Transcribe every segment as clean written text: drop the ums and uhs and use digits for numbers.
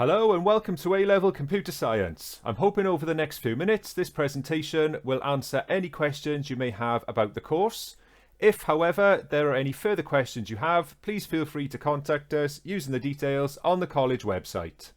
Hello and welcome to A-Level Computer Science. I'm hoping over the next few minutes this presentation will answer any questions you may have about the course. If, however, there are any further questions you have, please feel free to contact us using the details on the college website.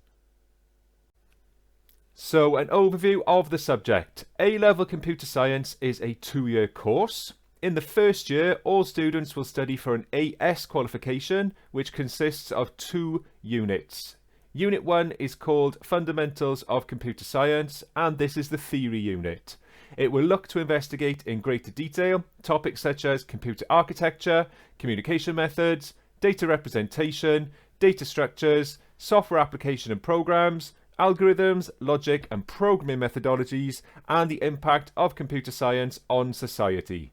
So, an overview of the subject. A-Level Computer Science is a 2-year course. In the first year, all students will study for an AS qualification, which consists of 2 units. Unit 1 is called Fundamentals of Computer Science, and this is the theory unit. It will look to investigate in greater detail topics such as computer architecture, communication methods, data representation, data structures, software application and programs, algorithms, logic and programming methodologies, and the impact of computer science on society.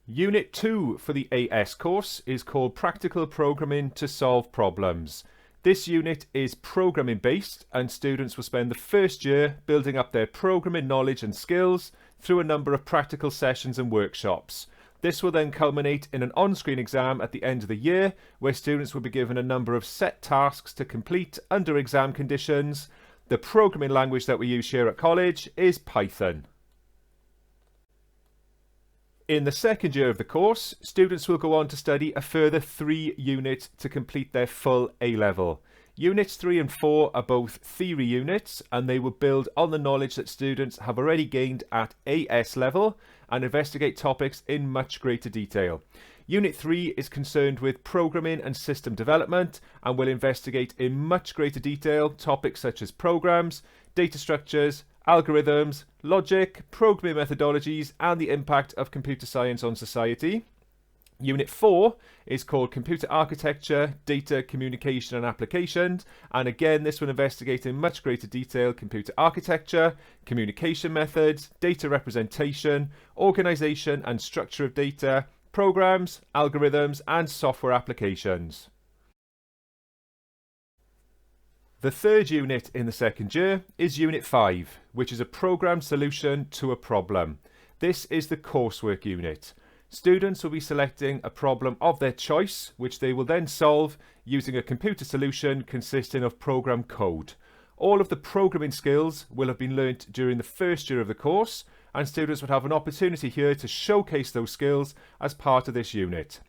Unit 2 for the AS course is called Practical Programming to Solve Problems. This unit is programming based, and students will spend the first year building up their programming knowledge and skills through a number of practical sessions and workshops. This will then culminate in an on-screen exam at the end of the year, where students will be given a number of set tasks to complete under exam conditions. The programming language that we use here at college is Python. In the second year of the course, students will go on to study a further 3 units to complete their full A-level. Units 3 and 4 are both theory units, and they will build on the knowledge that students have already gained at AS level and investigate topics in much greater detail. Unit 3 is concerned with programming and system development and will investigate in much greater detail topics such as programs, data structures, algorithms, logic, programming methodologies, and the impact of computer science on society. Unit 4 is called Computer Architecture, Data, Communication and Applications, and again this will investigate in much greater detail computer architecture, communication methods, data representation, organization and structure of data, programs, algorithms and software applications. The third unit in the second year is Unit 5, which is a programmed solution to a problem. This is the coursework unit. Students will be selecting a problem of their choice, which they will then solve using a computer solution consisting of program code. All of the programming skills will have been learnt during the first year of the course, and students would have an opportunity here to showcase those skills as part of this unit.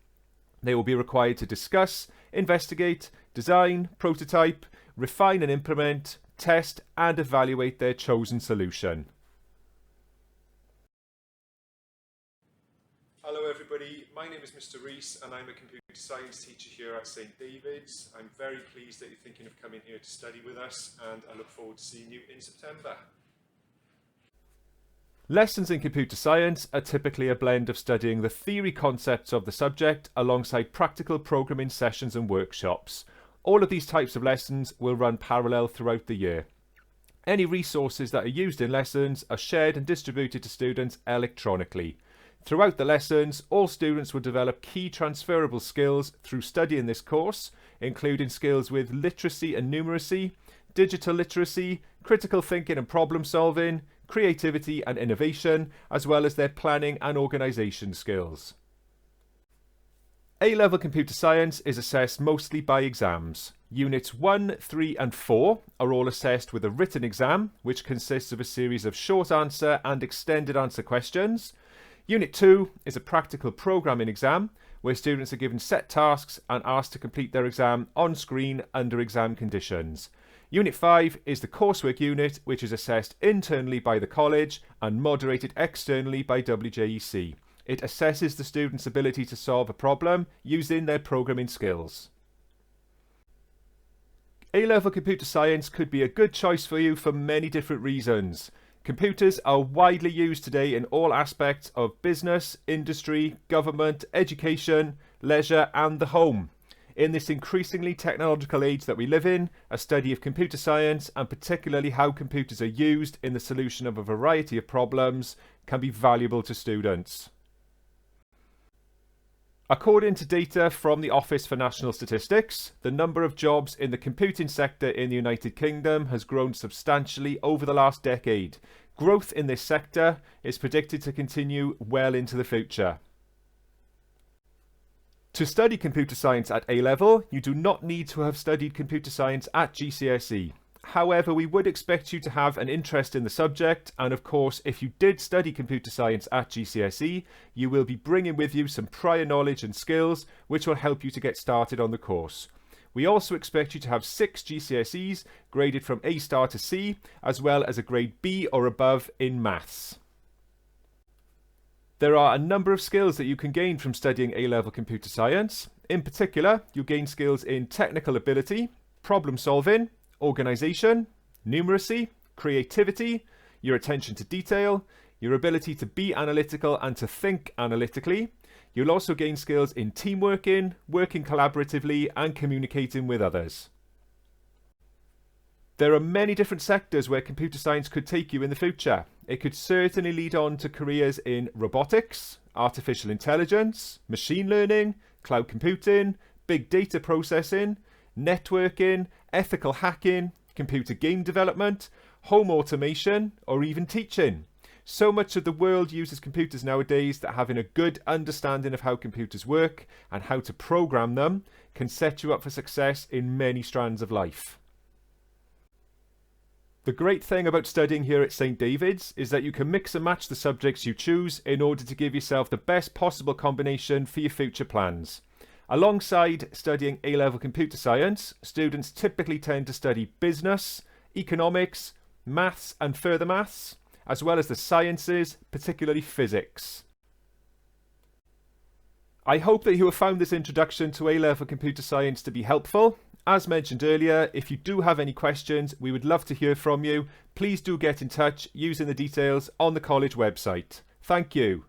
They will be required to discuss, investigate, design, prototype, refine and implement, test and evaluate their chosen solution. Hello everybody, my name is Mr. Rees and I'm a computer science teacher here at St. David's. I'm very pleased that you're thinking of coming here to study with us, and I look forward to seeing you in September. Lessons in computer science are typically a blend of studying the theory concepts of the subject alongside practical programming sessions and workshops. All of these types of lessons will run parallel throughout the year. Any resources that are used in lessons are shared and distributed to students electronically. Throughout the lessons, all students will develop key transferable skills through studying this course, including skills with literacy and numeracy, digital literacy, critical thinking and problem solving, creativity and innovation, as well as their planning and organisation skills. A-Level Computer Science is assessed mostly by exams. Units 1, 3 and 4 are all assessed with a written exam, which consists of a series of short answer and extended answer questions. Unit 2 is a practical programming exam, where students are given set tasks and asked to complete their exam on screen under exam conditions. Unit 5 is the coursework unit, which is assessed internally by the college and moderated externally by WJEC. It assesses the student's ability to solve a problem using their programming skills. A-Level Computer Science could be a good choice for you for many different reasons. Computers are widely used today in all aspects of business, industry, government, education, leisure and the home. In this increasingly technological age that we live in, a study of computer science and particularly how computers are used in the solution of a variety of problems can be valuable to students. According to data from the Office for National Statistics, the number of jobs in the computing sector in the United Kingdom has grown substantially over the last decade. Growth in this sector is predicted to continue well into the future. To study computer science at A-level, you do not need to have studied computer science at GCSE. However, we would expect you to have an interest in the subject, and of course, if you did study computer science at GCSE, you will be bringing with you some prior knowledge and skills which will help you to get started on the course. We also expect you to have 6 GCSEs graded from A star to C, as well as a grade B or above in maths. There are a number of skills that you can gain from studying A-level computer science. In particular, you'll gain skills in technical ability, problem solving, organisation, numeracy, creativity, your attention to detail, your ability to be analytical and to think analytically. You'll also gain skills in teamworking, working collaboratively, and communicating with others. There are many different sectors where computer science could take you in the future. It could certainly lead on to careers in robotics, artificial intelligence, machine learning, cloud computing, big data processing, networking, ethical hacking, computer game development, home automation, or even teaching. So much of the world uses computers nowadays that having a good understanding of how computers work and how to program them can set you up for success in many strands of life. The great thing about studying here at St. David's is that you can mix and match the subjects you choose in order to give yourself the best possible combination for your future plans. Alongside studying A-level computer science, students typically tend to study business, economics, maths and further maths, as well as the sciences, particularly physics. I hope that you have found this introduction to A-level computer science to be helpful. As mentioned earlier, if you do have any questions, we would love to hear from you. Please do get in touch using the details on the college website. Thank you.